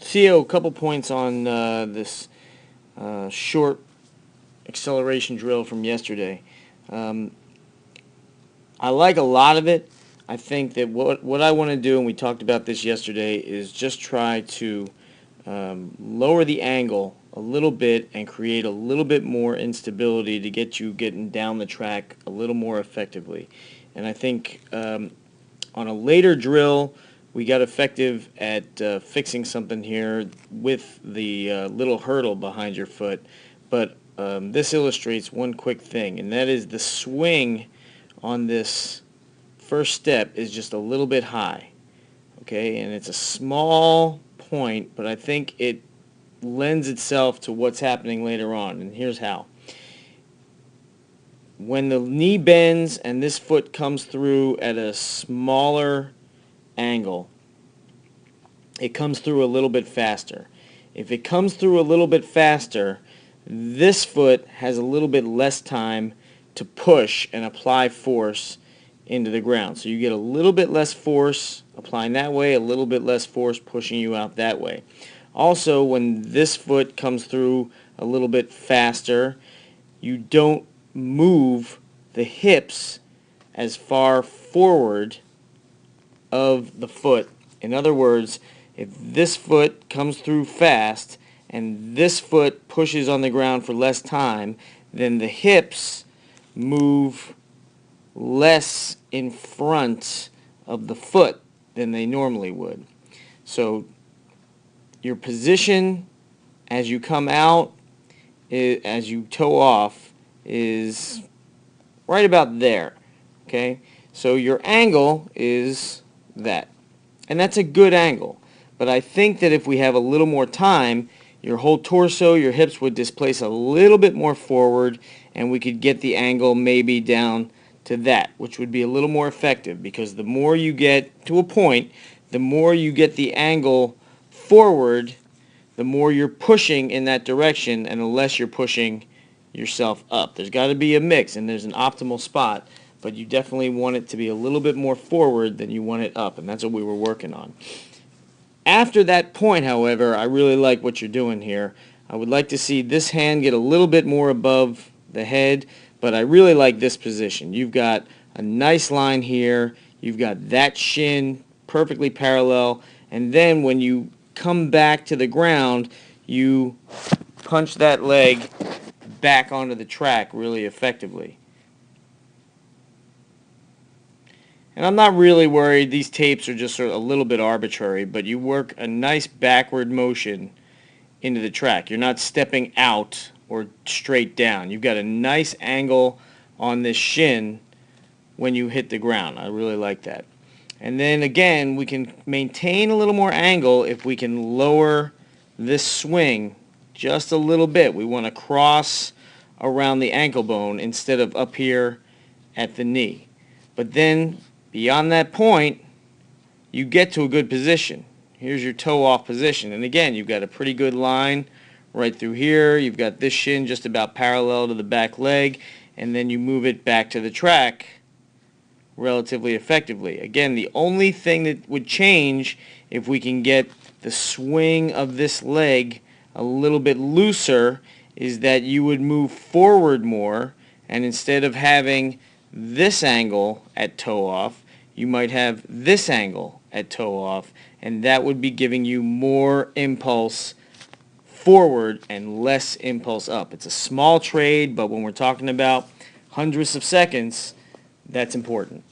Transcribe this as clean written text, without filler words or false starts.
CEO, a couple points on this short acceleration drill from yesterday. I like a lot of it. I think that what I want to do, and we talked about this yesterday, is just try to lower the angle a little bit and create a little bit more instability to get you getting down the track a little more effectively. And I think on a later drill, we got effective at fixing something here with the little hurdle behind your foot. But this illustrates one quick thing, and that is the swing on this first step is just a little bit high. Okay, and it's a small point, but I think it lends itself to what's happening later on, and here's how. When the knee bends and this foot comes through at a smaller angle, it comes through a little bit faster. If it comes through a little bit faster, this foot has a little bit less time to push and apply force into the ground. So you get a little bit less force applying that way, a little bit less force pushing you out that way. Also, when this foot comes through a little bit faster, you don't move the hips as far forward of the foot. In other words, if this foot comes through fast and this foot pushes on the ground for less time, then the hips move less in front of the foot than they normally would. So your position as you come out, as you toe off, is right about there. Okay? So your angle is that. And that's a good angle. But I think that if we have a little more time, your whole torso, your hips would displace a little bit more forward, and we could get the angle maybe down to that, which would be a little more effective, because the more you get to a point, the more you get the angle forward, the more you're pushing in that direction, and the less you're pushing yourself up. There's got to be a mix, and there's an optimal spot, but you definitely want it to be a little bit more forward than you want it up, and that's what we were working on. After that point, however, I really like what you're doing here. I would like to see this hand get a little bit more above the head, but I really like this position. You've got a nice line here. You've got that shin perfectly parallel, and then when you come back to the ground, you punch that leg back onto the track really effectively. And I'm not really worried. These tapes are just sort of a little bit arbitrary, but you work a nice backward motion into the track. You're not stepping out or straight down. You've got a nice angle on this shin when you hit the ground. I really like that. And then again, we can maintain a little more angle if we can lower this swing just a little bit. We want to cross around the ankle bone instead of up here at the knee. But then beyond that point, you get to a good position. Here's your toe off position. And again, you've got a pretty good line right through here. You've got this shin just about parallel to the back leg, and then you move it back to the track relatively effectively. Again, the only thing that would change if we can get the swing of this leg a little bit looser is that you would move forward more, and instead of having this angle at toe off, you might have this angle at toe off, and that would be giving you more impulse forward and less impulse up. It's a small trade, but when we're talking about hundredths of seconds, that's important.